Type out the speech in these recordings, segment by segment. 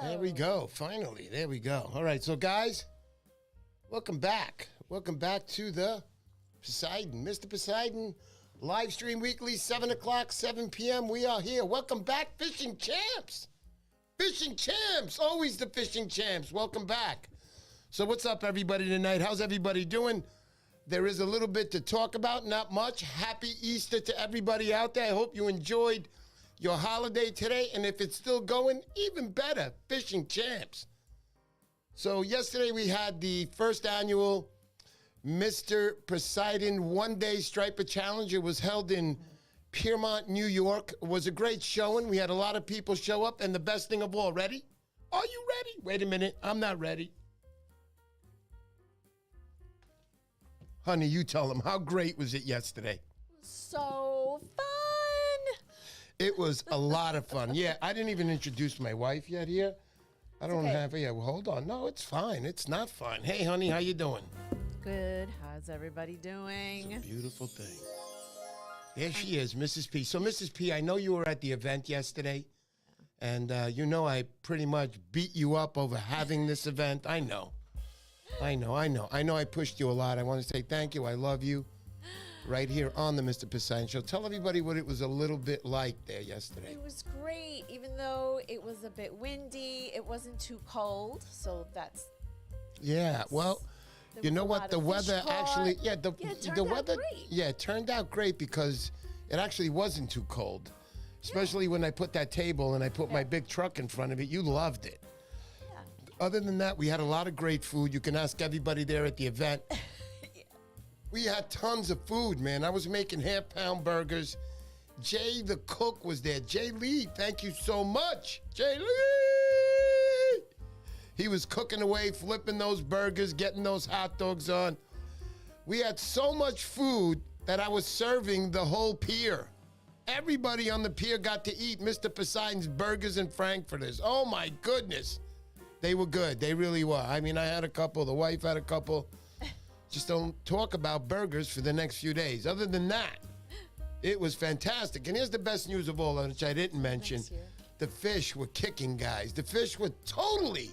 There we go. Finally. There we go. All right. So, guys, welcome back. Welcome back to the Poseidon. Mr. Poseidon, live stream weekly, 7 o'clock, 7 p.m. We are here. Welcome back, fishing champs. Fishing champs. Always the fishing champs. Welcome back. So what's up, everybody, tonight? How's everybody doing? There is a little bit to talk about, not much. Happy Easter to everybody out there. I hope you enjoyed your holiday today, and if it's still going, even better, fishing champs. So yesterday we had the first annual Mr. Poseidon one-day striper challenge. It was held in Piermont, New York. It was a great showing. We had a lot of people show up, and the best thing of all, ready? Are you ready? Wait a minute, I'm not ready. Honey, you tell them, how great was it yesterday? So fun. It was a lot of fun. Yeah, I didn't even introduce my wife yet here. I don't have her yet. Well, hold on. No, it's fine. It's not fine. Hey, honey, how you doing? Good. How's everybody doing? It's a beautiful thing. There she is, Mrs. P. So, Mrs. P, I know you were at the event yesterday, and you know I pretty much beat you up over having this event. I know I pushed you a lot. I want to say thank you. I love you. Right here on the Mr. Poseidon Show. Tell everybody what it was a little bit like there yesterday. It was great. Even though it was a bit windy, it wasn't too cold. So that's... Yeah, well, you know what? The weather actually... Yeah, the weather... Great. Yeah, it turned out great because it actually wasn't too cold. Especially when I put that table and I put my big truck in front of it. You loved it. Yeah. Other than that, we had a lot of great food. You can ask everybody there at the event. We had tons of food, man. I was making half-pound burgers. Jay, the cook, was there. Jay Lee, thank you so much. Jay Lee! He was cooking away, flipping those burgers, getting those hot dogs on. We had so much food that I was serving the whole pier. Everybody on the pier got to eat Mr. Poseidon's burgers and frankfurters. Oh, my goodness. They were good. They really were. I mean, I had a couple. The wife had a couple. Just don't talk about burgers for the next few days. Other than that, it was fantastic. And here's the best news of all, which I didn't mention. The fish were kicking, guys. The fish were totally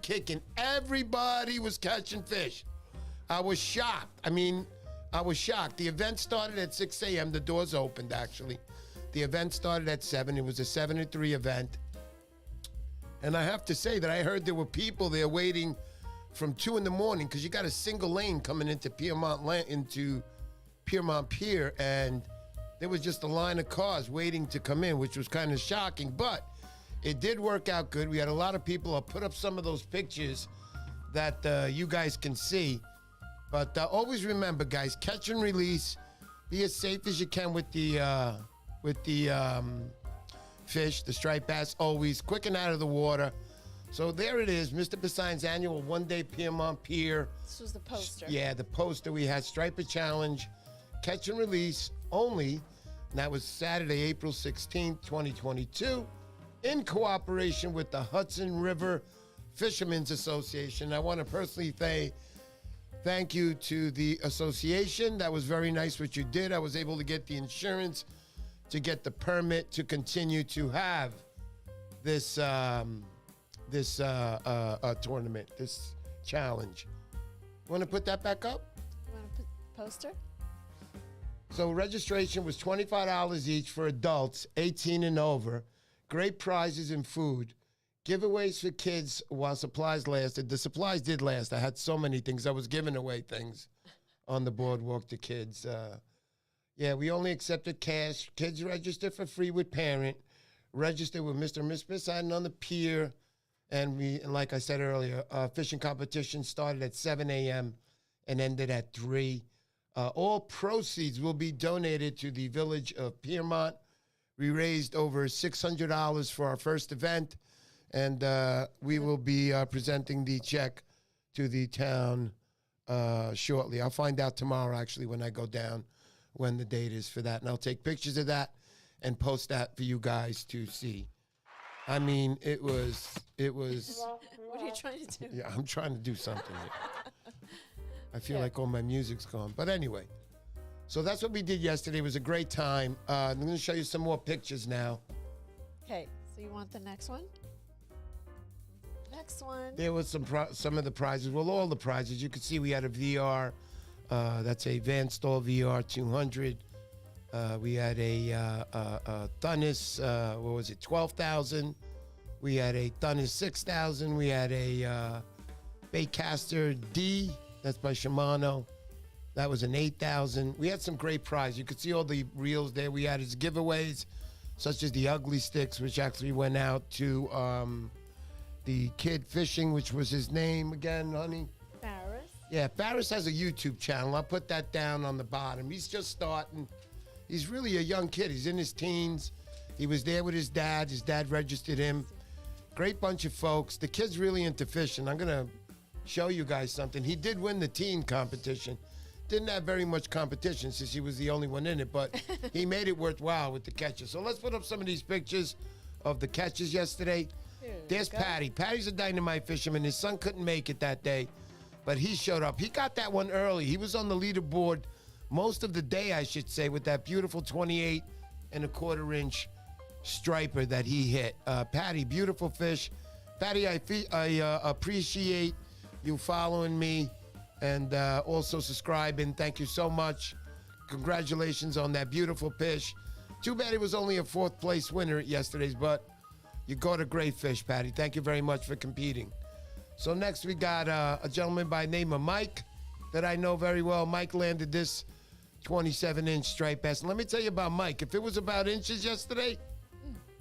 kicking. Everybody was catching fish. I was shocked. I was shocked. The event started at 6 a.m. The doors opened, actually. The event started at 7. It was a 7 to 3 event. And I have to say that I heard there were people there waiting from 2 in the morning, because you got a single lane coming into Piermont Pier, and there was just a line of cars waiting to come in, which was kind of shocking, but it did work out good. We had a lot of people. I'll put up some of those pictures that you guys can see, but always remember, guys, catch and release. Be as safe as you can with the fish, the striped bass, always quick and out of the water. So there it is, Mr. Poseidon's annual one-day Piermont Pier. This was the poster. Yeah, the poster. We had Striper Challenge, catch and release only. And that was Saturday, April 16th, 2022, in cooperation with the Hudson River Fishermen's Association. I want to personally say thank you to the association. That was very nice what you did. I was able to get the insurance to get the permit to continue to have this tournament, this challenge. Want to put that back up? You want to put poster? So registration was $25 each for adults 18 and over. Great prizes and food. Giveaways for kids while supplies lasted. The supplies did last. I had so many things. I was giving away things on the boardwalk to kids. We only accepted cash. Kids register for free with parent. Register with Mr. and Miss Poseidon on the pier. And like I said earlier, fishing competition started at 7 a.m. and ended at 3. All proceeds will be donated to the village of Piermont. We raised over $600 for our first event, and we will be presenting the check to the town shortly. I'll find out tomorrow, actually, when I go down, when the date is for that. And I'll take pictures of that and post that for you guys to see. I mean, it was... What are you trying to do? Yeah, I'm trying to do something here. I feel like all my music's gone. But anyway, so that's what we did yesterday. It was a great time. I'm going to show you some more pictures now. Okay, so you want the next one? Next one. There was some of the prizes. Well, all the prizes. You could see we had a VR. That's a Van Staal VR 200. We had a Thunnus. What was it? 12,000. We had a Thunnus 6,000. We had a Baitcaster D. That's by Shimano. That was an 8,000. We had some great prizes. You could see all the reels there. We had his giveaways, such as the ugly sticks, which actually went out to the kid fishing, which was his name again, honey? Faris. Yeah, Faris has a YouTube channel. I'll put that down on the bottom. He's just starting. He's really a young kid. He's in his teens. He was there with his dad. His dad registered him. Great bunch of folks. The kid's really into fishing. I'm going to show you guys something. He did win the teen competition. Didn't have very much competition since he was the only one in it, but he made it worthwhile with the catches. So let's put up some of these pictures of the catches yesterday. There's Patty. Patty's a dynamite fisherman. His son couldn't make it that day, but he showed up. He got that one early. He was on the leaderboard most of the day, I should say, with that beautiful 28 and a quarter inch striper that he hit. Patty, beautiful fish. Patty, I appreciate you following me and also subscribing. Thank you so much. Congratulations on that beautiful fish. Too bad it was only a 4th place winner at yesterday's, but you caught a great fish, Patty. Thank you very much for competing. So next we got a gentleman by the name of Mike that I know very well. Mike landed this 27-inch striped bass. And let me tell you about Mike. If it was about inches yesterday,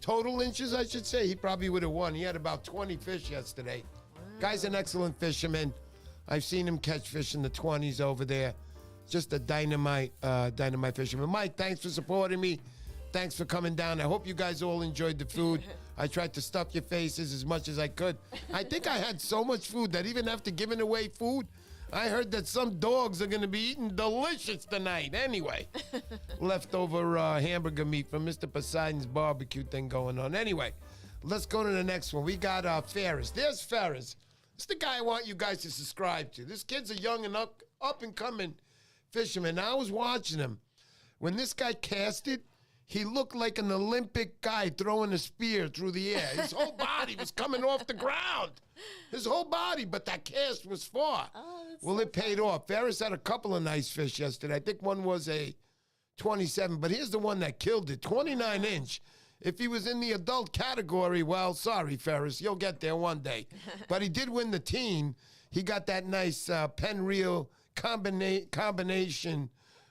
total inches, I should say, he probably would have won. He had about 20 fish yesterday. Wow. Guy's an excellent fisherman. I've seen him catch fish in the 20s over there. Just a dynamite fisherman. Mike, thanks for supporting me. Thanks for coming down. I hope you guys all enjoyed the food. I tried to stuff your faces as much as I could. I think I had so much food that even after giving away food, I heard that some dogs are going to be eating delicious tonight. Anyway, leftover hamburger meat from Mr. Poseidon's barbecue thing going on. Anyway, let's go to the next one. We got Faris. There's Faris. It's the guy I want you guys to subscribe to. This kid's a young and up-and-coming fisherman. I was watching him. When this guy casted, he looked like an Olympic guy throwing a spear through the air. His whole body was coming off the ground. His whole body, but that cast was far. Oh, well, it paid off. Faris had a couple of nice fish yesterday. I think one was a 27, but here's the one that killed it, 29-inch. If he was in the adult category, well, sorry, Faris, you'll get there one day. But he did win the teen. He got that nice pen reel combination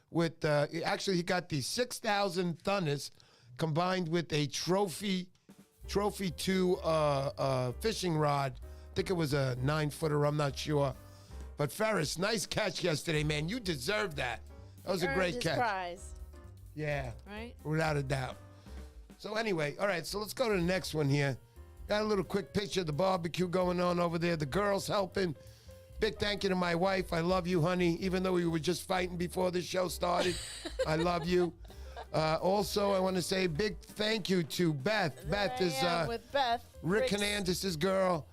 with, actually, he got the 6,000 Thunnus combined with a Trophy 2 fishing rod. I think it was a 9-footer, I'm not sure. But Faris, nice catch yesterday, man. You deserved that. That was a great catch. Prize. Yeah. Right? Without a doubt. So anyway, all right, so let's go to the next one here. Got a little quick picture of the barbecue going on over there. The girls helping. Big thank you to my wife. I love you, honey. Even though we were just fighting before the show started, I love you. Also, I want to say big thank you to Beth. Beth is with Beth. Rick Hernandez's girl.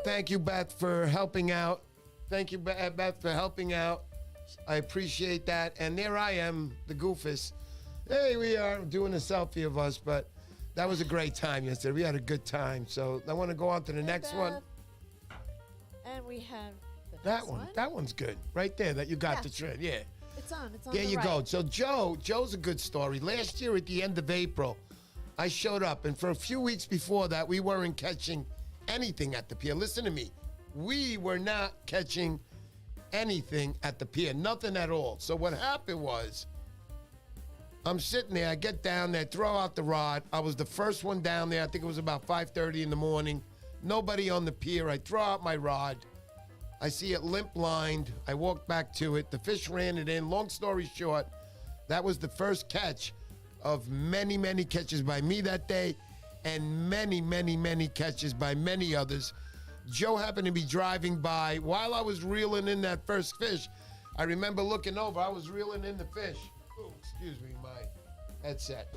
Thank you, Beth, for helping out. Thank you, Beth, for helping out. I appreciate that. And there I am, the goofus. Hey, we are doing a selfie of us, but that was a great time yesterday. We had a good time. So I want to go on to the next one. And we have the that next one. That one's good. Right there that you got the trend. Yeah. It's on. There you go. So Joe's a good story. Last year at the end of April, I showed up, and for a few weeks before that, we weren't catching anything at the pier. Listen to me. We were not catching anything at the pier. Nothing at all. So what happened was, I'm sitting there. I get down there, throw out the rod. I was the first one down there. I think it was about 5:30 in the morning. Nobody on the pier. I throw out my rod. I see it limp lined. I walk back to it. The fish ran it in. Long story short, that was the first catch of many, many catches by me that day, and many, many, many catches by many others. Joe happened to be driving by while I was reeling in that first fish. I remember looking over. I was reeling in the fish. Oh, excuse me, my headset.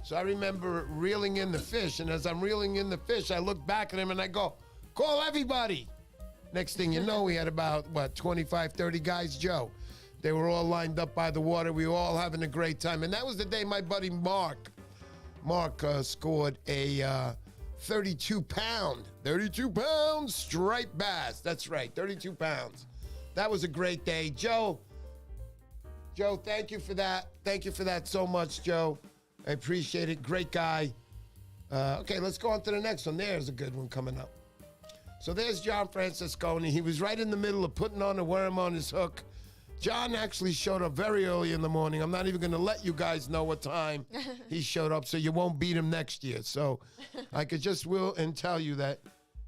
So I remember reeling in the fish, and as I'm reeling in the fish, I look back at him and I go, "Call everybody." Next thing you know, we had about, 25, 30 guys, Joe. They were all lined up by the water. We were all having a great time. And that was the day my buddy Mark scored a 32 pound striped bass. That's right, 32 pounds. That was a great day. Joe, thank you for that. Thank you for that so much, Joe. I appreciate it. Great guy. Okay, let's go on to the next one. There's a good one coming up. So there's John Francisconi. He was right in the middle of putting on a worm on his hook. John actually showed up very early in the morning. I'm not even going to let you guys know what time he showed up so you won't beat him next year. So I could just will and tell you that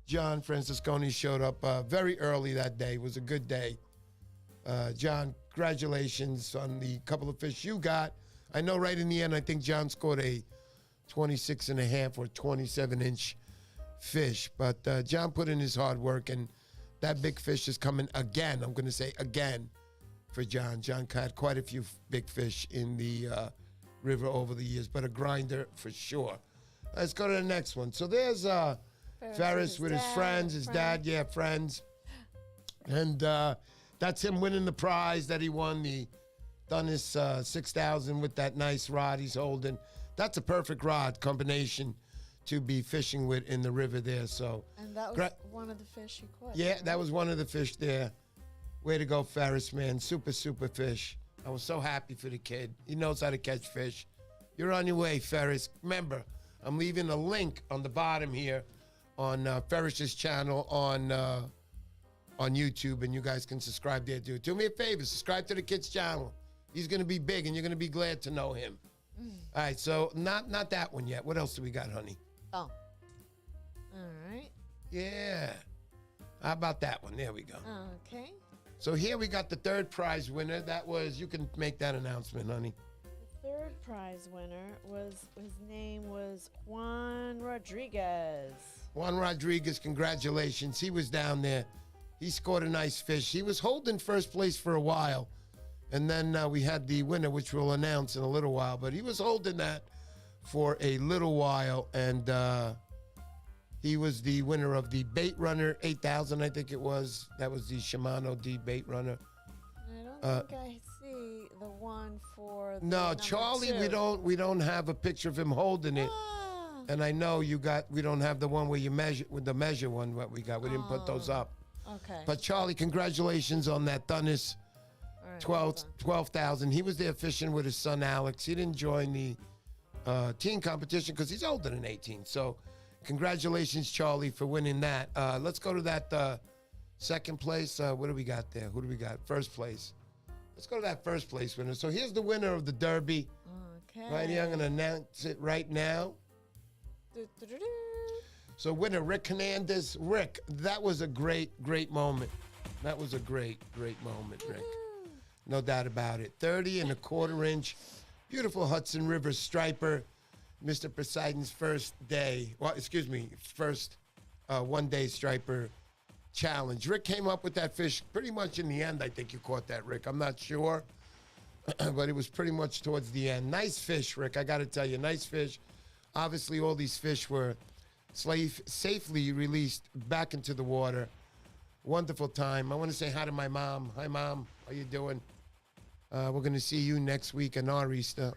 John Francisconi showed up very early that day. It was a good day. John, congratulations on the couple of fish you got. I know right in the end, I think John scored a 26 and a half or 27-inch fish. But John put in his hard work, and that big fish is coming again. I'm going to say again for John. John caught quite a few big fish in the river over the years, but a grinder for sure. Let's go to the next one. So there's Faris with his friends, his dad, friends. And that's him winning the prize that he won, the Thunnus 6,000 with that nice rod he's holding. That's a perfect rod combination to be fishing with in the river there. So, and that was one of the fish you caught. Yeah, that was one of the fish there. Way to go, Faris, man. Super, super fish. I was so happy for the kid. He knows how to catch fish. You're on your way, Faris. Remember, I'm leaving a link on the bottom here on Faris's channel on YouTube, and you guys can subscribe there, dude. Do me a favor, subscribe to the kid's channel. He's going to be big, and you're going to be glad to know him. All right, so not that one yet. What else do we got, honey? Oh. All right. Yeah. How about that one? There we go. Okay. So here we got the third prize winner. That was, you can make that announcement, honey. The third prize winner his name was Juan Rodriguez. Juan Rodriguez, congratulations. He was down there. He scored a nice fish. He was holding first place for a while. And then we had the winner, which we'll announce in a little while. But he was holding that for a little while. And he was the winner of the Baitrunner 8,000, I think it was. That was the Shimano D Baitrunner. I don't think I see the one for the No, Charlie, 2. we don't have a picture of him holding it. And I know we don't have the one where you measure, with the measure one, what we got. We didn't put those up. Okay. But Charlie, congratulations on that Thunnus. Right, 12,000. He was there fishing with his son Alex. He didn't join the teen competition because he's older than 18. So congratulations, Charlie, for winning that. Let's go to that second place. What do we got there? Who do we got? First place. Let's go to that first place winner. So here's the winner of the Derby. Okay. Right here, I'm going to announce it right now. Do-do-do-do. So winner, Rick Hernandez. Rick, that was a great, great moment. That was a great, great moment, Rick. No doubt about it. 30 1/4 inch. Beautiful Hudson River striper. Mr. Poseidon's first one-day striper challenge. Rick came up with that fish pretty much in the end. I think you caught that, Rick. I'm not sure. But it was pretty much towards the end. Nice fish, Rick. I got to tell you, nice fish. Obviously, all these fish were safely released back into the water. Wonderful time. I want to say hi to my mom. Hi, Mom. How you doing? We're going to see you next week on our Easter.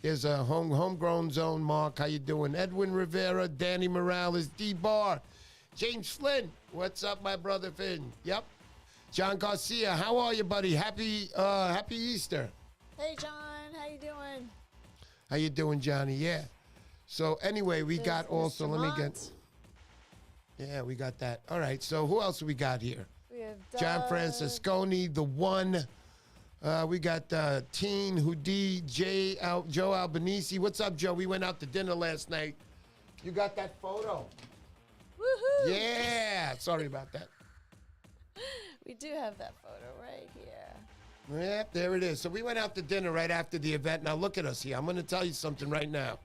There's a homegrown zone, Mark. How you doing? Edwin Rivera, Danny Morales, D-Bar, James Flynn. What's up, my brother Finn? Yep. John Garcia, how are you, buddy? Happy Easter. Hey, John. How you doing? How you doing, Johnny? Yeah. So anyway, we got also, Mr. let me Mott. get, yeah, we got that. All right, so who else do we got here? We have John Doug. Francisconi, the one. We got Teen, Houdie, Joe Albanese. What's up, Joe? We went out to dinner last night. You got that photo? Woohoo! Yeah. Sorry about that. We do have that photo right here. Yep, there it is. So we went out to dinner right after the event. Now look at us here. I'm going to tell you something right now.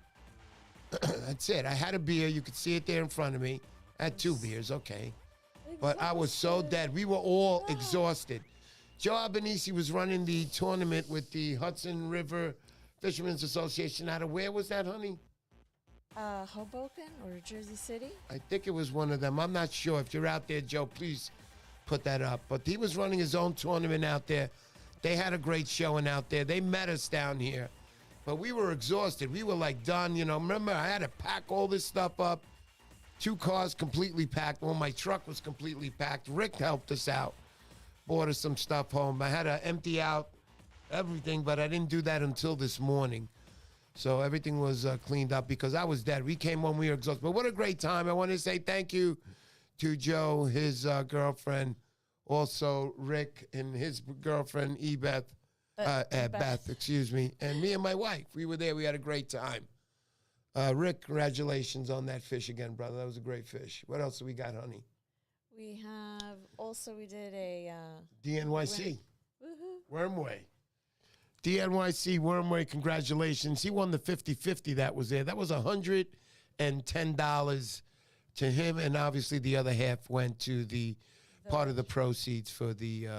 That's it. I had a beer. You could see it there in front of me. I had 2 beers, okay. But I was so dead. We were all exhausted. Joe Albanese was running the tournament with the Hudson River Fishermen's Association out of where was that, honey? Hoboken or Jersey City? I think it was one of them. I'm not sure. If you're out there, Joe, please put that up. But he was running his own tournament out there. They had a great showing out there. They met us down here But we were exhausted. We were like done. You know, remember, I had to pack all this stuff up. 2 cars completely packed. Well, my truck was completely packed. Rick helped us out. Bought us some stuff home. I had to empty out everything, but I didn't do that until this morning. So everything was cleaned up because I was dead. We came home, we were exhausted. But what a great time. I want to say thank you to Joe, his girlfriend, also Rick and his girlfriend, Beth, excuse me, and me and my wife. We were there. We had a great time. Rick, congratulations on that fish again, brother. That was a great fish. What else do we got, honey? We did a... DNYC. Woohoo. Wormway. DNYC Wormway, congratulations. He won the 50-50 that was there. That was $110 to him, and obviously the other half went to the part of the proceeds for the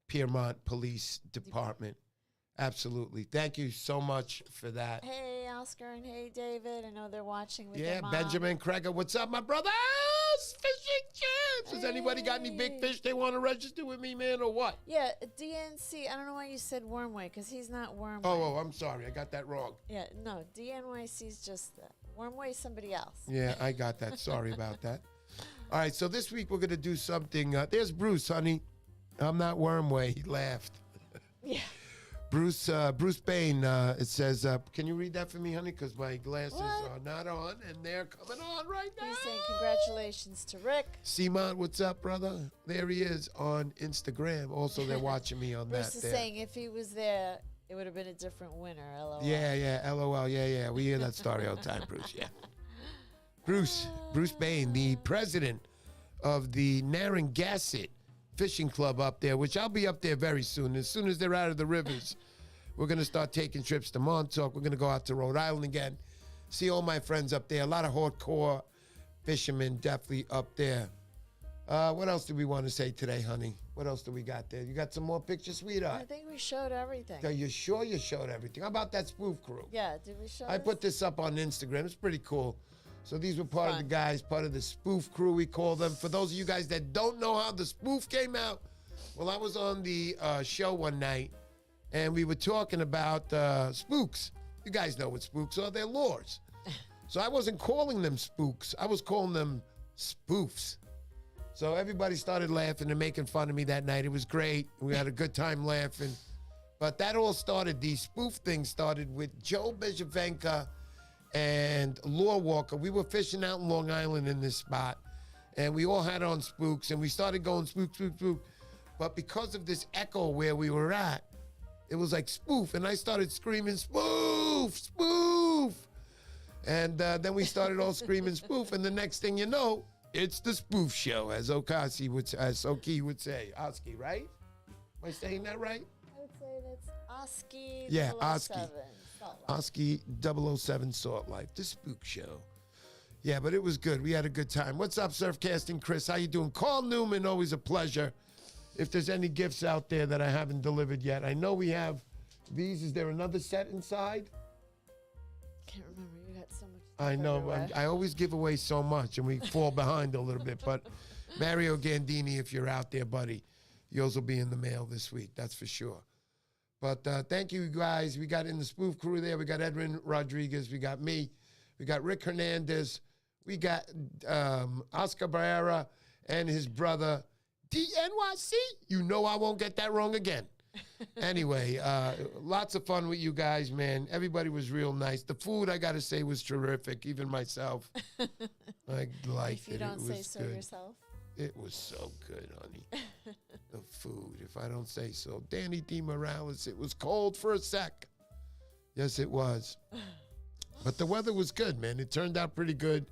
Piermont Police Department. Absolutely. Thank you so much for that. Hey, Oscar, and hey, David. I know they're watching with their mom. Benjamin Kreger. What's up, my brothers? Fishing champs. Has anybody got any big fish they want to register with me, man, or what? Yeah, DNC. I don't know why you said Wormway, because he's not Wormway. Oh, I'm sorry. I got that wrong. Yeah, no, DNYC's just Wormway somebody else. Yeah, I got that. Sorry about that. All right, so this week we're going to do something. There's Bruce, honey. I'm not Wormway. He laughed. Yeah. Bruce Bain, it says, can you read that for me, honey? Because my glasses are not on, and they're coming on right now. He's saying congratulations to Rick. Simon, what's up, brother? There he is on Instagram. Also, they're watching me on Bruce that. Bruce is saying if he was there, it would have been a different winner, LOL. Yeah, LOL, yeah. We hear that story all the time, Bruce, yeah. Bruce Bain, the president of the Narragansett Fishing Club up there, which I'll be up there very soon. As soon as they're out of the rivers, we're going to start taking trips to Montauk. We're going to go out to Rhode Island again, see all my friends up there. A lot of hardcore fishermen definitely up there. What else do we want to say today, honey? What else do we got there? You got some more pictures, sweetheart? I think we showed everything. Are you sure you showed everything? How about that spoof crew? Yeah, did we show I put this up on Instagram. It's pretty cool. So these were part of the guys, part of the spoof crew, we call them. For those of you guys that don't know how the spoof came out, well, I was on the show one night, and we were talking about spooks. You guys know what spooks are. They're lures. So I wasn't calling them spooks. I was calling them spoofs. So everybody started laughing and making fun of me that night. It was great. We had a good time laughing. But that all started, the spoof thing started with Joe Bejavenka and Lure Walker. We were fishing out in Long Island in this spot, and we all had on spooks, and we started going spook. But because of this echo where we were at, it was like spoof, and I started screaming, spoof. And then we started all screaming spoof, and the next thing you know, it's the spoof show, as Oki would say. Oski, right? Am I saying that right? I would say that's Oski. Yeah, 007. Oski. Oski 007 Salt Life, the spook show. Yeah, but it was good. We had a good time. What's up, Surfcasting Chris? How you doing? Carl Newman, always a pleasure. If there's any gifts out there that I haven't delivered yet, I know we have these. Is there another set inside? Can't remember. You got so much. I know. I always give away so much, and we fall behind a little bit. But Mario Gandini, if you're out there, buddy, yours will be in the mail this week. That's for sure. But thank you, guys. We got in the spoof crew there. We got Edwin Rodriguez. We got me. We got Rick Hernandez. We got Oscar Barrera and his brother, DNYC. You know I won't get that wrong again. Anyway, lots of fun with you guys, man. Everybody was real nice. The food, I got to say, was terrific. Even myself. I liked it. If you don't say was so good. yourself. It was so good, honey. The food, if I don't say so. Danny D. Morales, it was cold for a sec. Yes, it was. But the weather was good, man. It turned out pretty good.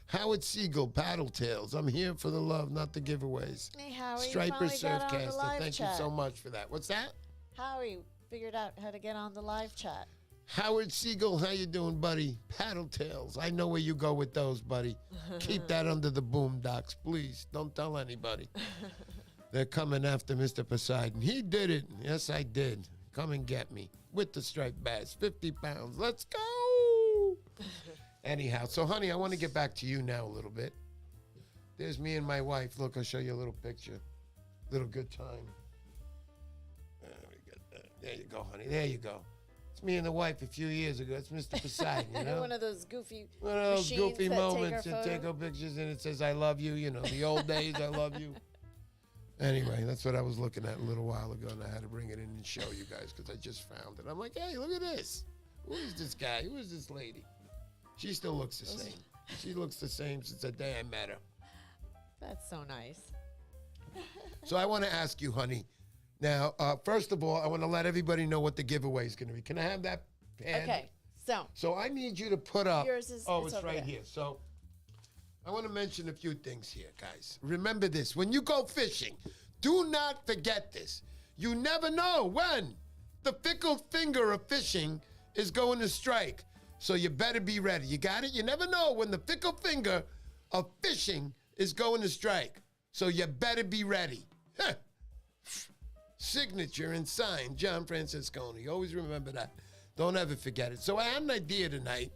Howard Siegel, Paddle Tails. I'm here for the love, not the giveaways. Hey, Howie, Striper you got on the Surfcaster. live Thank chat. you so much for that. What's that? Howie figured out how to get on the live chat. Howard Siegel, how you doing, buddy? Paddle Tails. I know where you go with those, buddy. Keep that under the boondocks, please. Don't tell anybody. They're coming after Mr. Poseidon. He did it. Yes, I did. Come and get me with the striped bass. 50 pounds. Let's go. Anyhow, so, honey, I want to get back to you now a little bit. There's me and my wife. Look, I'll show you a little picture. Little good time. There you go, honey. There you go. It's me and the wife a few years ago. It's Mr. Poseidon, you know? One of those goofy One of those machines goofy that moments take and our take photo. our pictures and it says, I love you, you know, the old days, I love you. Anyway, that's what I was looking at a little while ago, and I had to bring it in and show you guys because I just found it. I'm like, hey, look at this. Who is this guy? Who is this lady? She still looks the same. She looks the same since the day I met her. That's so nice. So I want to ask you, honey. Now, first of all, I want to let everybody know what the giveaway is going to be. Can I have that pen? Okay, so So I need you to put up. Yours is- oh, it's it's over right there. here. So I want to mention a few things here, guys. Remember this. When you go fishing, do not forget this. You never know when the fickle finger of fishing is going to strike. So you better be ready. You got it? You never know when the fickle finger of fishing is going to strike. So you better be ready. Signature and signed, John Francisconi. Always remember that. Don't ever forget it. So I had an idea tonight.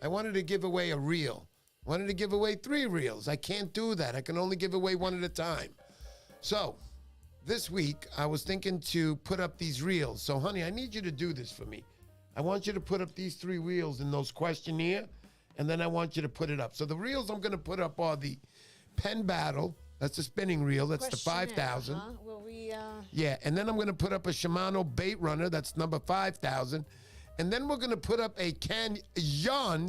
I wanted to give away a reel. I wanted to give away 3 reels. I can't do that. I can only give away 1 at a time. So this week, I was thinking to put up these reels. So, honey, I need you to do this for me. I want you to put up these 3 reels in those questionnaire, and then I want you to put it up. So the reels I'm going to put up are the pen battle. That's the spinning reel. That's the questionnaire, 5,000. Huh? Will we? Yeah, and then I'm going to put up a Shimano Baitrunner. That's number 5,000. And then we're going to put up a Canyon.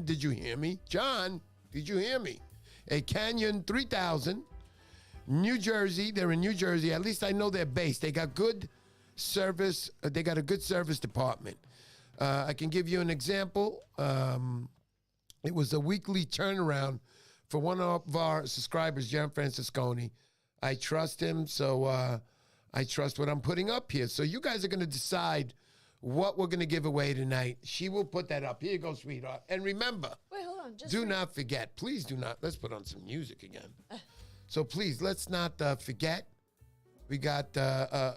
Did you hear me? John, did you hear me? A Canyon 3,000. New Jersey. They're in New Jersey. At least I know they're based. They got good service. They got a good service department. I can give you an example. It was a weekly turnaround for one of our subscribers, John Francisconi. I trust him, so I trust what I'm putting up here. So you guys are going to decide what we're going to give away tonight. She will put that up. Here you go, sweetheart. And remember, Wait, hold on. Just do not forget. Please do not. Let's put on some music again. So please, let's not forget. We got,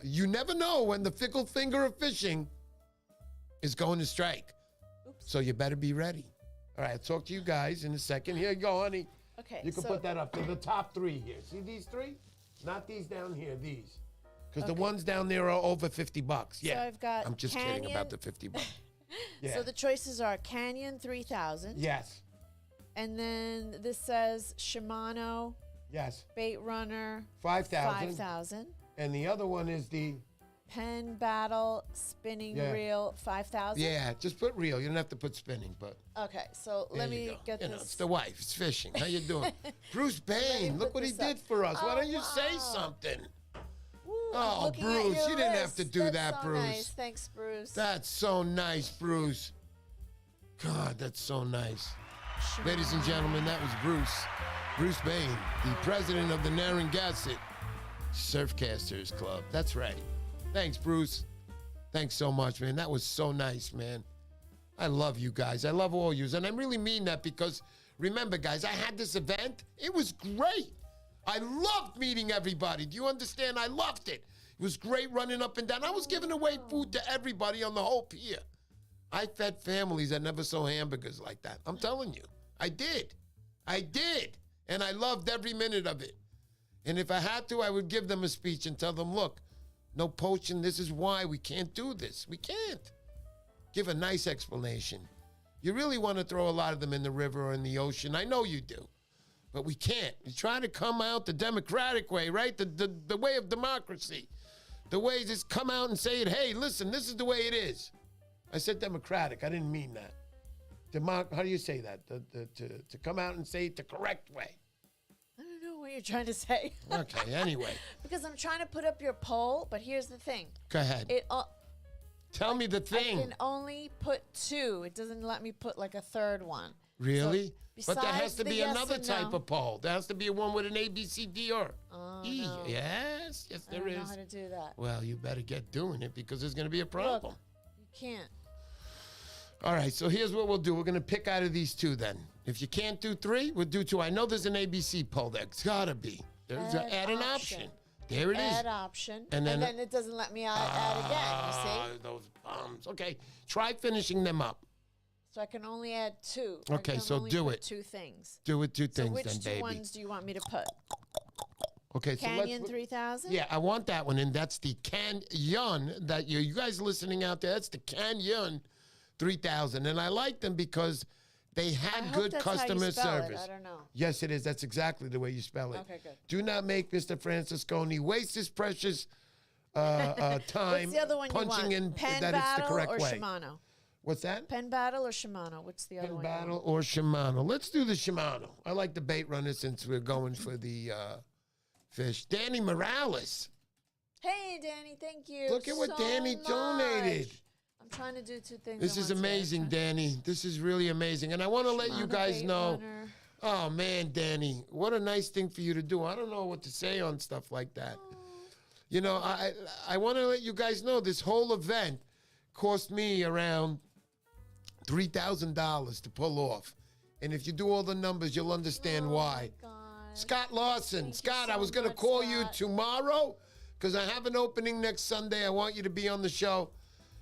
you never know when the fickle finger of fishing is going to strike. Oops. So you better be ready. All right, I'll talk to you guys in a second. Here you go, honey. Okay. You can so, put that up. They're the top 3 here. See these 3? Not these down here, these. Because the Okay. ones down there are over $50. Yeah. I've got I'm just kidding about Canyon. the $50. Yeah. So the choices are Canyon 3000. Yes. And then this says Shimano Yes. Baitrunner 5,000. 5,000. And the other one is the, Pen Battle Spinning Yeah. Reel 5,000. yeah, just put reel. You don't have to put spinning, but Okay, so there let you me go. get You this. know, it's the wife. It's fishing. How you doing? Bruce me Bain, look put what he this up. did for us. Why Oh, don't you say wow. something? Woo, Oh, I'm looking at Bruce, your you didn't have to list. do That's that, so Bruce. Nice. Thanks, Bruce. That's so nice, Bruce. God, that's so nice. Ladies and gentlemen, that was Bruce Bain, the president of the Narragansett Surfcasters Club. That's right. Thanks, Bruce. Thanks so much, man. That was so nice, man. I love you guys. I love all yous. And I really mean that because, remember, guys, I had this event. It was great. I loved meeting everybody. Do you understand? I loved it. It was great running up and down. I was giving away food to everybody on the whole pier. I fed families that never saw hamburgers like that. I'm telling you. I did. I did. And I loved every minute of it. And if I had to, I would give them a speech and tell them, look, no poaching. This is why we can't do this. We can't. Give a nice explanation. You really want to throw a lot of them in the river or in the ocean. I know you do. But we can't. You try to come out the democratic way, right? The way of democracy. The way is just come out and say it, hey, listen, this is the way it is. I said democratic. I didn't mean that. How do you say that? To come out and say it the correct way. I don't know what you're trying to say. Okay, anyway. Because I'm trying to put up your poll, but here's the thing. Go ahead. Tell me the I thing. can only put 2. It doesn't let me put like a third one. Really? So But there has besides to the be yes another and type no. of poll. There has to be one with an A, B, C, D, or E. no. Yes, I there don't is. know how to do that. Well, you better get doing it because there's going to be a problem. You can't. All right, so here's what we'll do. We're going to pick out of these 2 then. If you can't do 3, we'll do 2. I know there's an ABC poll. There's got to be. There's add an option. There it is. Add option. And And then- then it doesn't let me add again, you see? Those bums. Okay, try finishing them up. So I can only add 2. Okay, I can so only do put it. 2 things. Do it 2 So things which then, 2 baby. ones do you want me to put? Okay, so Canyon let's. 3000? Yeah, I want that one, and that's the Canyon that you guys listening out there. That's the Canyon 3,000. And I like them because they had I hope good that's how you customer spell it. service. I don't know. Yes, it is. That's exactly the way you spell it. Okay, good. Do not make Mr. Francisconi waste his precious time What's the other one you punching want? in Pen that it's the Battle correct or way. Shimano? What's that? Pen Battle or Shimano? What's the other Pen one? Battle or Shimano? Let's do the Shimano. I like the Baitrunner since we're going for the fish. Danny Morales. Hey, Danny, thank you. Look at what so Danny donated. much. I'm trying to do 2 things. This at is once here. amazing, Danny. This is really amazing. And I want to let you Shimano guys know. Baitrunner. Oh, man, Danny, what a nice thing for you to do. I don't know what to say on stuff like that. You know, I want to let you guys know this whole event cost me around $3,000 to pull off. And if you do all the numbers, you'll understand why. God. Scott Lawson. Thank you Scott, I so was going to much, call you Scott. tomorrow because I have an opening next Sunday. I want you to be on the show.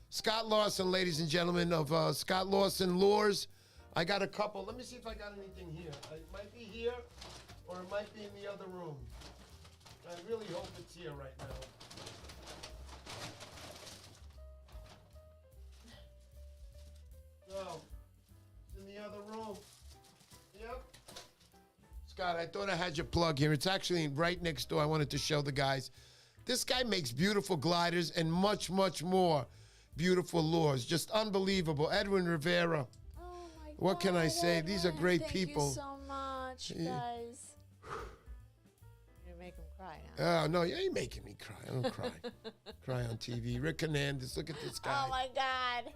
Scott Lawson, ladies and gentlemen, of Scott Lawson Lures. I got a couple. Let me see if I got anything here. It might be here or it might be in the other room. I really hope it's here right now. No, it's in the other room. Yep. Scott, I thought I had your plug here. It's actually right next door. I wanted to show the guys. This guy makes beautiful gliders and much, much more beautiful lures. Just unbelievable. Edwin Rivera. Oh my What can I God, say? These are Edwin, great thank people. you so much, Yeah. guys. You're gonna make them cry now. Oh, no, you ain't making me cry. I don't cry. Cry on TV. Rick Hernandez, look at this guy. Oh my God.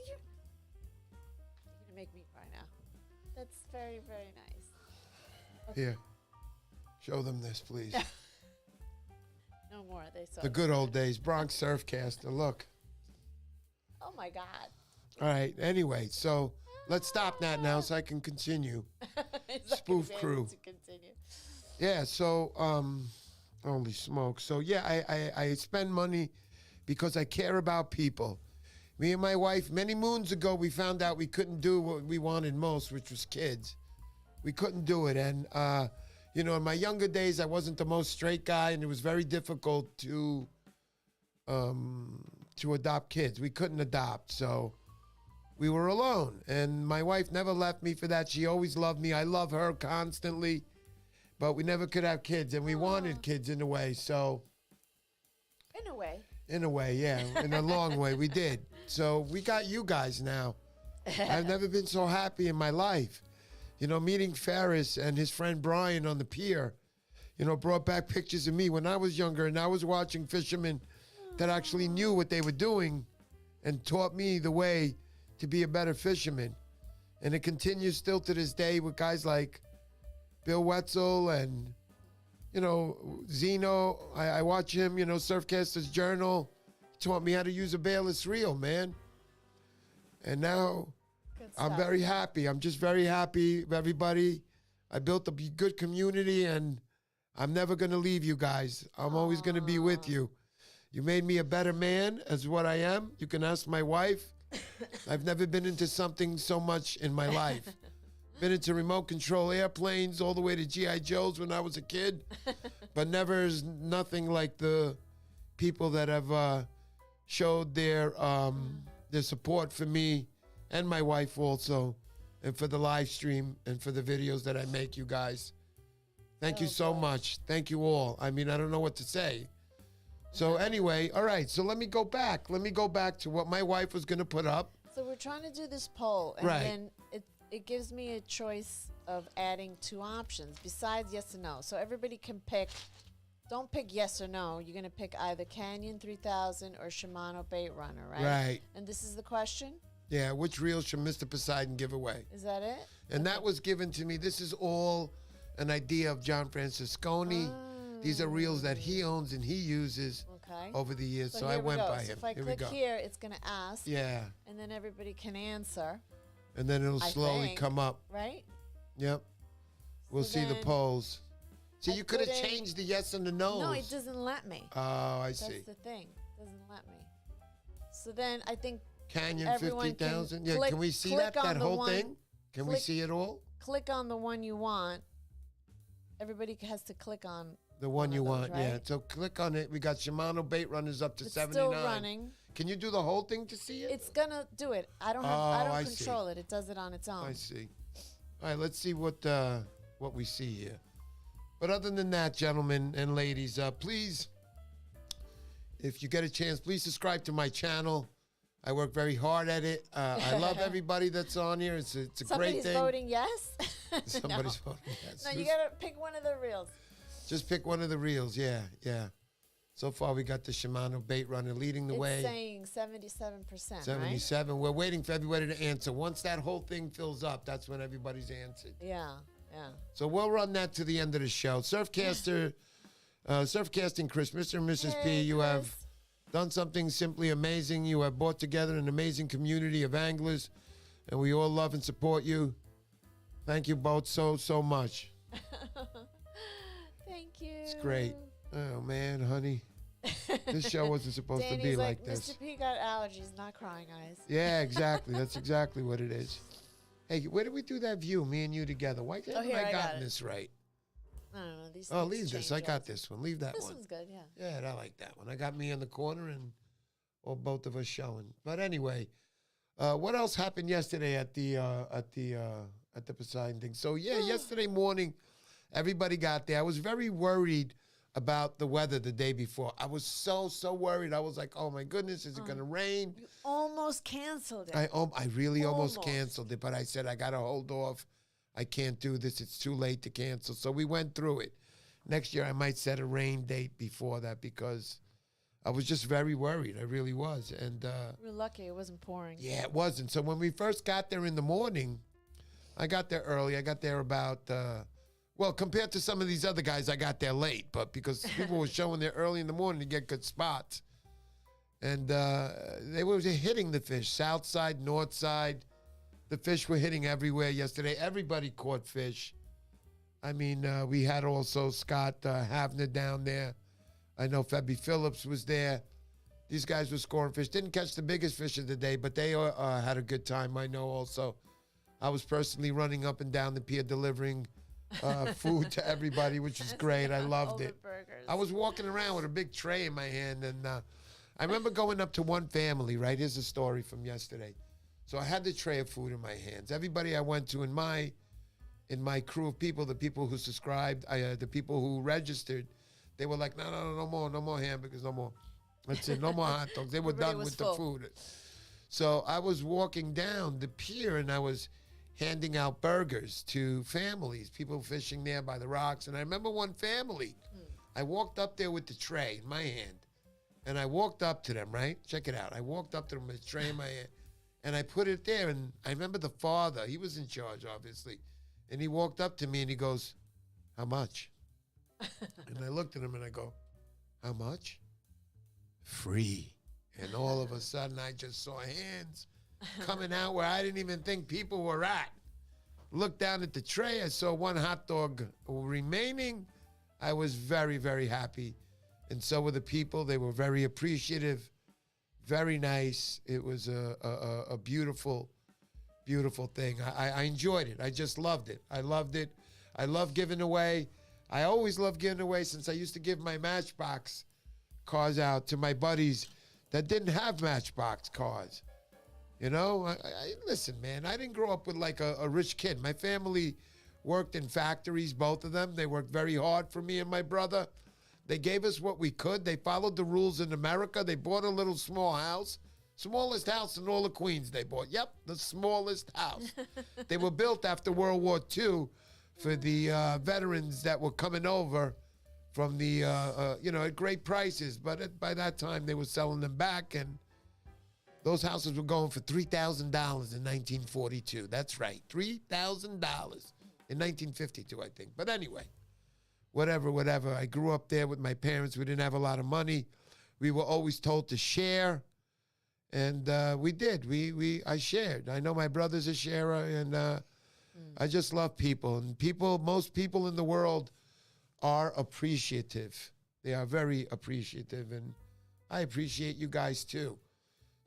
You're gonna make me cry now. That's very, very nice. Here. Show them this, please. No more. They saw The good old days. Bronx Surfcaster. Look. Oh my God. All right. Anyway, so let's stop that now so I can continue. It's not Spoof gonna be crew. able to continue. Yeah, so holy smoke. So yeah, I spend money because I care about people. Me and my wife, many moons ago, we found out we couldn't do what we wanted most, which was kids. We couldn't do it. And you know, in my younger days, I wasn't the most straight guy, and it was very difficult to adopt kids. We couldn't adopt, so we were alone. And my wife never left me for that. She always loved me. I love her constantly. But we never could have kids, and we wanted kids in a way. So, In a way. yeah, in a long way, we did. So we got you guys now. I've never been so happy in my life. You know, meeting Faris and his friend Brian on the pier, you know, brought back pictures of me when I was younger, and I was watching fishermen that actually knew what they were doing and taught me the way to be a better fisherman. And it continues still to this day with guys like Bill Wetzel and, you know, Zeno. I watch him, you know, Surfcaster's Journal. He taught me how to use a bailless reel, man. And now Good I'm stuff. very happy. I'm just very happy with everybody. I built a good community, and I'm never going to leave you guys. I'm always going to be with you. You made me a better man as what I am. You can ask my wife. I've never been into something so much in my life. Been into remote control airplanes all the way to G.I. Joes when I was a kid, but never is nothing like the people that have showed their support for me and my wife also, and for the live stream and for the videos that I make, you guys. Thank you so much. Thank you all. I mean, I don't know what to say. So anyway, all right, so let me go back. Let me go back to what my wife was going to put up. So we're trying to do this poll, and Right. then it gives me a choice of adding 2 options besides yes and no. So everybody can pick. Don't pick yes or no. You're going to pick either Canyon 3000 or Shimano Baitrunner, right? Right. And this is the question? Yeah, which reel should Mr. Poseidon give away? Is that it? And that was given to me. This is all an idea of John Francisconi. These are reels that he owns and he uses Okay. over the years. So I here we went go. by So him. if I Here we click go. here, it's going to ask, Yeah. and then everybody can answer, And then it'll I slowly think. come up. right? Yep. We'll So see the then polls. See, I you could have put in- changed the yes and the no's. No, it doesn't let me. Oh, I That's see. the thing. It doesn't let me. So then I think Canyon everyone can 50,000. Yeah, click- can we see click that on the whole one- thing? Can we click- see it all? click on the one you want. Everybody has to click on The one you of those, want, right? yeah. So click on it. We got Shimano Baitrunners up to It's 79. still running. Can you do the whole thing to see it? It's gonna do it. I don't control it. It does it on its own. I see. All right, let's see what we see here. But other than that, gentlemen and ladies, please, if you get a chance, please subscribe to my channel. I work very hard at it. I love everybody that's on here. It's a great thing. Somebody's voting yes. Somebody's voting yes. No, you gotta pick one of the reels. Just pick one of the reels. Yeah. So far, we got the Shimano Baitrunner leading the way. It's saying 77%, 77. right? We're waiting for everybody to answer. Once that whole thing fills up, that's when everybody's answered. Yeah. So we'll run that to the end of the show. Surfcaster, Surfcasting Chris, Mr. and Mrs. P, you Chris. have done something simply amazing. You have brought together an amazing community of anglers, and we all love and support you. Thank you both so much. Thank you. It's great. Oh, man, honey. This show wasn't supposed to be Danny's like this. Mr. P got allergies, not crying eyes. Yeah, exactly. That's exactly what it is. Hey, where did we do that view, me and you together? Why haven't here, I I gotten got it. this right? I don't know. These Oh, things leave this. change, I got yes. this one. Leave that This one. one's good, yeah. Yeah, I like that one. I got me in the corner and both of us showing. But anyway, what else happened yesterday at the Poseidon thing? So yeah, yesterday morning, everybody got there. I was very worried about the weather the day before. I was so worried. I was like, oh my goodness, is it going to rain? You almost canceled it. I really almost Almost. canceled it, but I said I got to hold off. I can't do this. It's too late to cancel. So we went through it. Next year I might set a rain date before that because I was just very worried. I really was. And We're lucky it wasn't pouring. yeah, it wasn't. So when we first got there in the morning, I got there early. I got there about, well, compared to some of these other guys, I got there late. But because people were showing there early in the morning to get good spots. And they were hitting the fish, south side, north side. The fish were hitting everywhere yesterday. Everybody caught fish. I mean, we had also Scott Havner down there. I know Febby Phillips was there. These guys were scoring fish. Didn't catch the biggest fish of the day, but they had a good time. I know also. I was personally running up and down the pier delivering food to everybody, which is great. I loved All the it. burgers. I was walking around with a big tray in my hand, and I remember going up to one family, right? Here's a story from yesterday. So I had the tray of food in my hands. Everybody I went to in my crew of people, the people who subscribed, the people who registered, they were like, no more hamburgers, no more. That's it, no more hot dogs. They were Everybody done was with full. the food. So I was walking down the pier, and I was handing out burgers to families, people fishing there by the rocks. And I remember one family, I walked up there with the tray in my hand, and I walked up to them, right? Check it out. I walked up to them with the tray in my hand, and I put it there. And I remember the father, he was in charge, obviously. And he walked up to me, and he goes, how much? And I looked at him, and I go, how much? Free. And all of a sudden, I just saw hands coming out where I didn't even think people were at. Looked down at the tray. I saw one hot dog remaining. I was very, very happy. And so were the people. They were very appreciative, very nice. It was a beautiful, beautiful thing. I enjoyed it. I just loved it. I loved it. I love giving away. I always loved giving away since I used to give my Matchbox cars out to my buddies that didn't have Matchbox cars. You know, listen, man, I didn't grow up with like a rich kid. My family worked in factories, both of them. They worked very hard for me and my brother. They gave us what we could. They followed the rules in America. They bought a little small house. Smallest house in all of Queens they bought. Yep, the smallest house. They were built after World War II for the veterans that were coming over from the, at great prices. But by that time, they were selling them back, and those houses were going for $3,000 in 1942. That's right, $3,000 in 1952, I think. But anyway, whatever. I grew up there with my parents. We didn't have a lot of money. We were always told to share, and we did. I shared. I know my brother's a sharer, and I just love people. And most people in the world are appreciative. They are very appreciative, and I appreciate you guys too.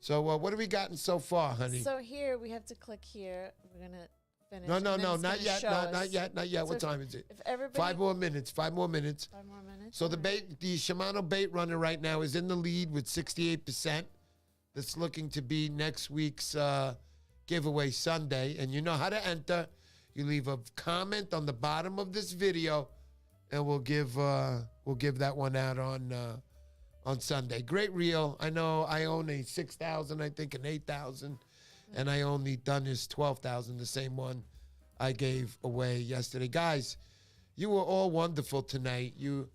So what have we gotten so far, honey? So here we have to click here. We're gonna finish. No, and then it's not gonna yet. show Not us. yet. Not yet. What So time is it? If everybody 5 more minutes. 5 more minutes. 5 more minutes. So the alright. the Shimano Baitrunner right now is in the lead with 68%. That's looking to be next week's giveaway Sunday. And you know how to enter. You leave a comment on the bottom of this video, and we'll give that one out on Sunday. Great reel. I know I own a 6,000, I think an 8,000, and I own the Thunnus 12,000, the same one I gave away yesterday. Guys, you were all wonderful tonight.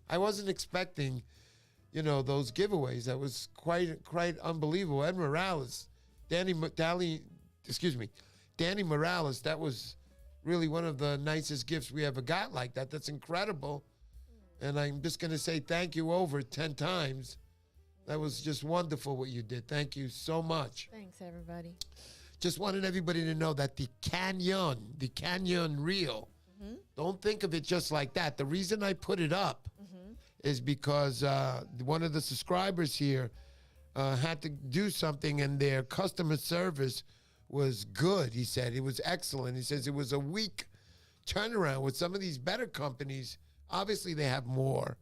I wasn't expecting, those giveaways. That was quite unbelievable. Ed Morales, Danny Morales. That was really one of the nicest gifts we ever got like that. That's incredible. And I'm just going to say thank you over 10 times. That was just wonderful what you did. Thank you so much. Thanks, everybody. Just wanted everybody to know that the Canyon reel, don't think of it just like that. The reason I put it up is because one of the subscribers here had to do something, and their customer service was good. He said it was excellent. He says it was a week turnaround with some of these better companies. Obviously, they have more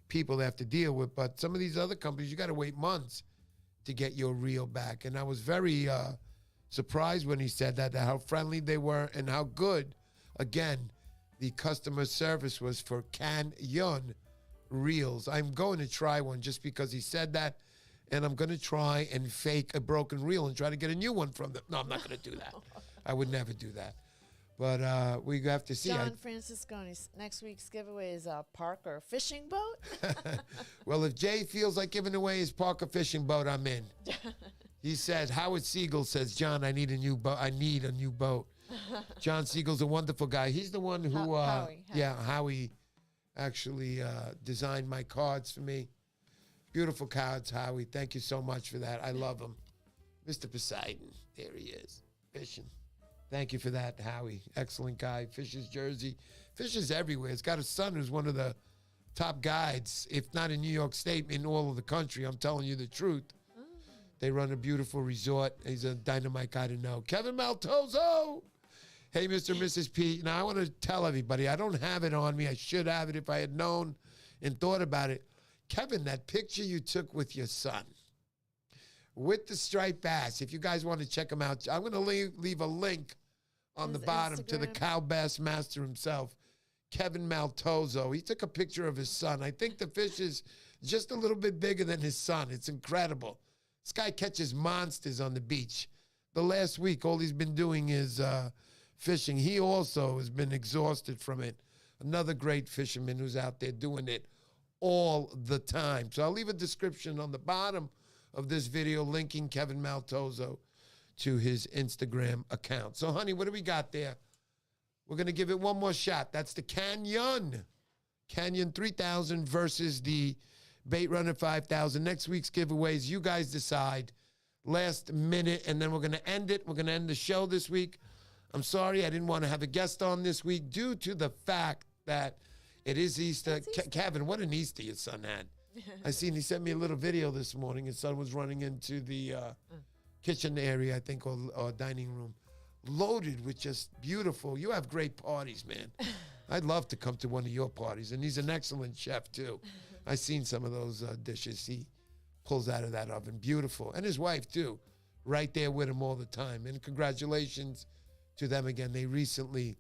people they have to deal with, but some of these other companies, you got to wait months to get your reel back. And I was very surprised when he said that, how friendly they were and how good, again, the customer service was for Canyon reels. I'm going to try one just because he said that, and I'm going to try and fake a broken reel and try to get a new one from them. No, I'm not going to do that. I would never do that. But we have to see. John Francisconi, next week's giveaway is a Parker fishing boat. Well, if Jay feels like giving away his Parker fishing boat, I'm in. He said, Howard Siegel says, John, I need a new boat. I need a new boat. John Siegel's a wonderful guy. He's the one who, Howie actually designed my cards for me. Beautiful cards, Howie. Thank you so much for that. I love him. Mr. Poseidon, there he is, fishing. Thank you for that, Howie. Excellent guy. Fishes Jersey. Fishes everywhere. He's got a son who's one of the top guides, if not in New York State, in all of the country. I'm telling you the truth. They run a beautiful resort. He's a dynamite guy to know. Kevin Maltoso. Hey, Mr. and Mrs. P. Now, I want to tell everybody, I don't have it on me. I should have it if I had known and thought about it. Kevin, that picture you took with your son, with the striped bass, if you guys want to check him out, I'm going to leave a link on the bottom to the cow bass master himself, Kevin Maltoso. He took a picture of his son. I think the fish is just a little bit bigger than his son. It's incredible. This guy catches monsters on the beach. The last week, all he's been doing is fishing. He also has been exhausted from it. Another great fisherman who's out there doing it all the time. So I'll leave a description on the bottom of this video linking Kevin Maltoso to his Instagram account. So, honey, what do we got there? We're going to give it one more shot. That's the Canyon 3000 versus the Baitrunner 5000. Next week's giveaways, you guys decide. Last minute, and then we're going to end it. We're going to end the show this week. I'm sorry I didn't want to have a guest on this week due to the fact that it is Easter. Kevin, what an Easter your son had. I seen he sent me a little video this morning. His son was running into the kitchen area, I think, or dining room, loaded with just beautiful. You have great parties, man. I'd love to come to one of your parties, and he's an excellent chef, too. I seen some of those dishes he pulls out of that oven. Beautiful. And his wife, too, right there with him all the time. And congratulations to them again. They recently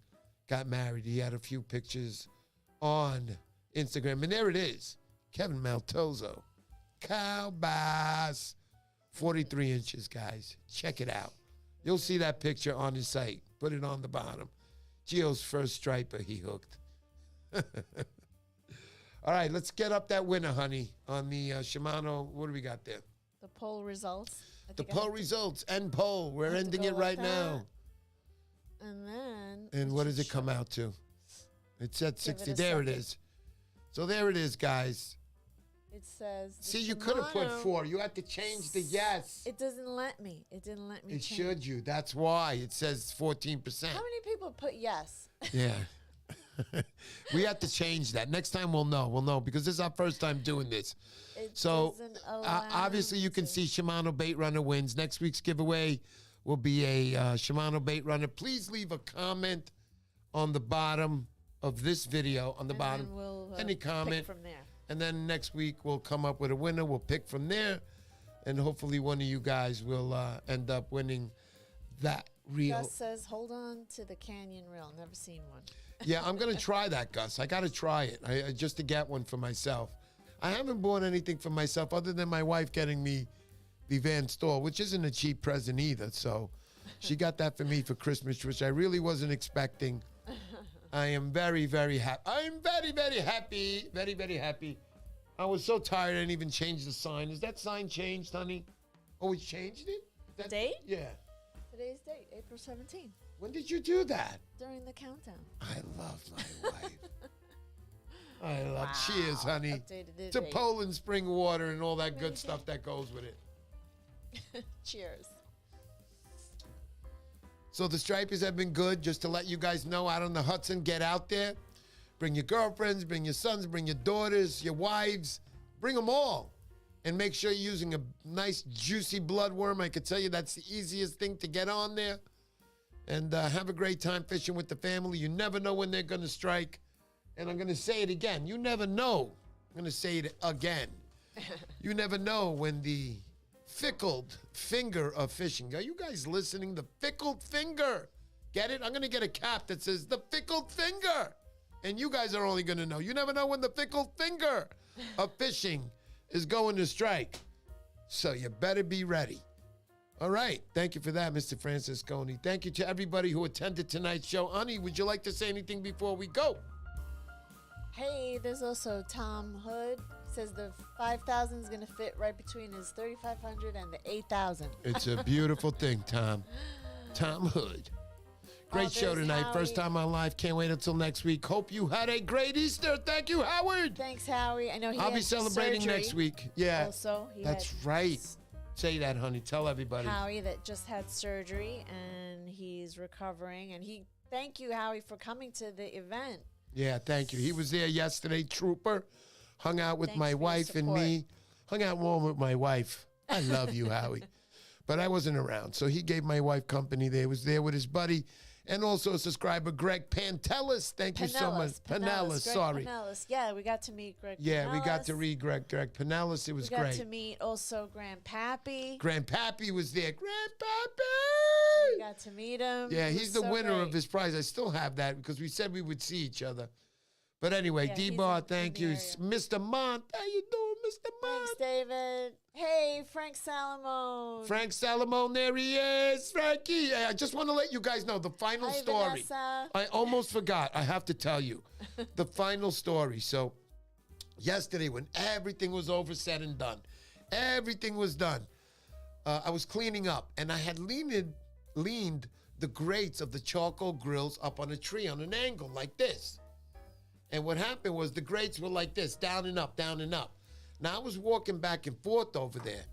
got married. He had a few pictures on Instagram. And there it is. Kevin Maltoso. Cow bass. 43 inches, guys. Check it out. You'll see that picture on his site. Put it on the bottom. Gio's first striper he hooked. All right, let's get up that winner, honey, on the Shimano. What do we got there? The poll results. The poll results. End poll. We're ending it right now. And then. And what does it come out to? It's at 60. There it is. So there it is, guys. It says. See, you could have put 4. You had to change the yes. It doesn't let me. It didn't let me. It should you. That's why it says 14%. How many people put yes? Yeah. We have to change that. Next time we'll know. We'll know because this is our first time doing this. It so doesn't allow obviously you can see Shimano Baitrunner wins. Next week's giveaway will be a Shimano Baitrunner. Please leave a comment on the bottom of this video, on the bottom. Then we'll, any comment. pick from there. And then next week we'll come up with a winner. We'll pick from there. And hopefully one of you guys will end up winning that reel. Gus says, hold on to the canyon reel. Never seen one. Yeah, I'm going to try that, Gus. I got to try it just to get one for myself. I haven't bought anything for myself other than my wife getting me the Van Staal, which isn't a cheap present either. So she got that for me for Christmas, which I really wasn't expecting. I am very, very happy. I'm very, very happy. Very, very happy. I was so tired I didn't even change the sign. Is that sign changed, honey? Oh, we changed it? The date? Yeah. Today's date, April 17th. When did you do that? During the countdown. I love my wife. I love. Wow. Cheers, honey. Updated the To date. Poland spring water and all that good stuff that goes with it. Cheers. So the Stripers have been good. Just to let you guys know, out on the Hudson, get out there. Bring your girlfriends, bring your sons, bring your daughters, your wives. Bring them all. And make sure you're using a nice, juicy bloodworm. I can tell you that's the easiest thing to get on there. And have a great time fishing with the family. You never know when they're going to strike. And I'm going to say it again. You never know. I'm going to say it again. You never know when the fickled finger of fishing. Are you guys listening? The fickled finger. Get it? I'm going to get a cap that says the fickled finger. And you guys are only going to know. You never know when the fickled finger of fishing is going to strike. So you better be ready. All right. Thank you for that, Mr. Francisconi. Thank you to everybody who attended tonight's show. Honey, would you like to say anything before we go? Hey, there's also Tom Hood. Says the 5,000 is going to fit right between his 3,500 and the 8,000. It's a beautiful thing, Tom. Tom Hood. Great show there's tonight. Howie. First time on live. Can't wait until next week. Hope you had a great Easter. Thank you, Howard. Thanks, Howie. I know I'll be had celebrating surgery. next week. Yeah. Also, he That's had right. Say that, honey. Tell everybody. Howie that just had surgery and he's recovering. And thank you, Howie, for coming to the event. Yeah, thank you. He was there yesterday, Trooper. Hung out with Thanks my for your wife and support. me. Hung out more with my wife. I love you, Howie. But I wasn't around. So he gave my wife company there. He was there with his buddy. And also a subscriber, Greg Pantelis. Thank you so much. Pinellas, Greg sorry. Pinellas. Yeah, we got to meet Greg Yeah, we got to Pinellas. read Greg Pinellas. It was We got great. to meet also Grandpappy. Grandpappy was there. We Grandpappy! got to meet him. Yeah, It he's was the so winner great. of his prize. I still have that because we said we would see each other. But anyway, Yeah, he's D-Bar, in thank the you. area. Mr. Mont, how you doing, Mr. Mont? Thanks, David. Hey, Frank Salamone. Frank Salamone, there he is. Frankie, I just want to let you guys know the final Hi, story. Vanessa. I almost forgot. I have to tell you the final story. So yesterday when everything was over, said and done, everything was done, I was cleaning up and I had leaned the grates of the charcoal grills up on a tree on an angle like this. And what happened was the grates were like this, down and up, down and up. Now I was walking back and forth over there.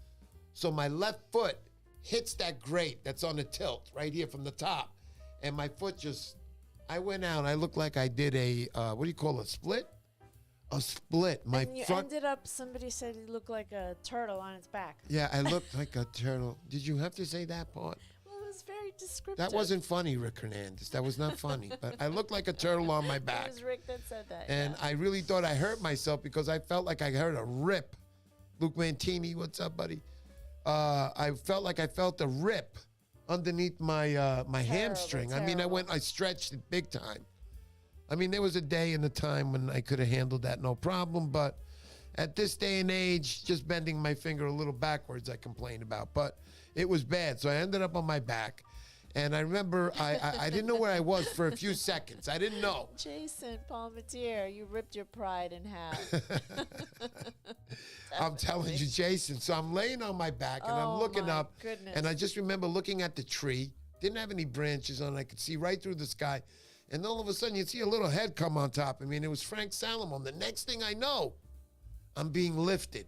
So my left foot hits that grate that's on the tilt right here from the top. And my foot just, I went out. I looked like I did a, what do you call it, split? A split. My And you front. ended up, somebody said you looked like a turtle on its back. Yeah, I looked like a turtle. Did you have to say that part? Well, it was very descriptive. That wasn't funny, Rick Hernandez. That was not funny. But I looked like a turtle on my back. It was Rick that said that. And yeah. I really thought I hurt myself because I felt like I heard a rip. Luke Mantini, what's up, buddy? I felt like I felt a rip underneath my my hamstring. I mean, I stretched it big time. I mean, there was a day and a time when I could have handled that no problem, but at this day and age, just bending my finger a little backwards, I complained about. But it was bad, so I ended up on my back. And I remember I didn't know where I was for a few seconds. I didn't know. Jason Palmetier, you ripped your pride in half. I'm telling you, Jason. So I'm laying on my back and I'm Oh, looking my up. goodness. And I just remember looking at the tree. Didn't have any branches on it. I could see right through the sky. And all of a sudden, you'd see a little head come on top of me. And it was Frank Salamone. The next thing I know, I'm being lifted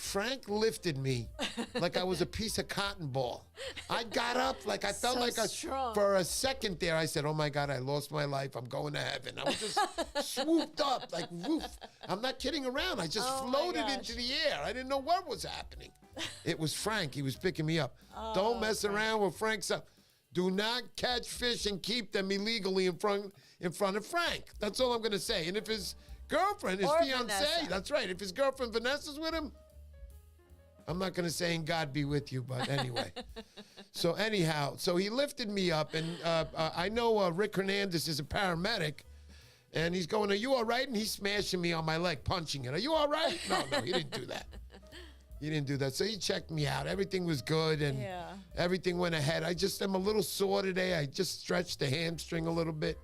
Frank lifted me like I was a piece of cotton ball. I got up like I felt So like strong. for a second there, I said, oh my God, I lost my life. I'm going to heaven. I was just swooped up like woof. I'm not kidding around. I just Oh my floated gosh. into the air. I didn't know what was happening. It was Frank. He was picking me up. Oh, Don't mess around with Frank's up. Do not catch fish and keep them illegally in front of Frank. That's all I'm going to say. And if his girlfriend, his Or fiance, Vanessa. that's right. If his girlfriend Vanessa's with him, I'm not going to say "in God be with you," but anyway. So anyhow, so he lifted me up, and I know Rick Hernandez is a paramedic, and he's going, "Are you all right?" And he's smashing me on my leg, punching it. "Are you all right?" No, he didn't do that. He didn't do that. So he checked me out. Everything was good, and everything went ahead. I just am a little sore today. I just stretched the hamstring a little bit.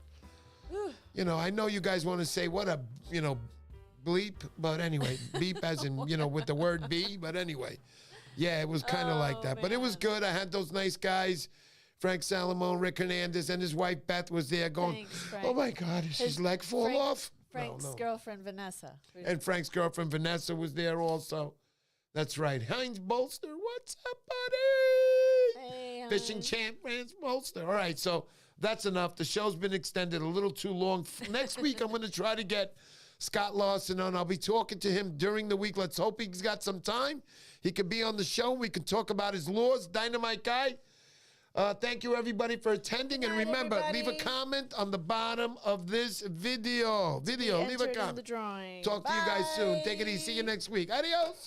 You know, I know you guys want to say, what a, bleep, but anyway, beep as in, with the word B, but anyway. Yeah, it was kind of like that. But it was good. I had those nice guys, Frank Salamone, Rick Hernandez, and his wife Beth was there going, Thanks, Frank. oh my God, is his leg fall off? Frank's girlfriend, Vanessa. And Frank's girlfriend, Vanessa, was there also. That's right. Heinz Bolster, what's up, buddy? Hey, Fishing Heinz. champ, Heinz Bolster. All right, so that's enough. The show's been extended a little too long. Next week, I'm going to try to get Scott Lawson on. I'll be talking to him during the week. Let's hope he's got some time. He could be on the show. We can talk about his laws. Dynamite guy. Thank you, everybody, for attending. And remember, leave a comment on the bottom of this video. Leave a Entered in comment. the drawing. Talk to you guys soon. Take it easy. See you next week. Adios.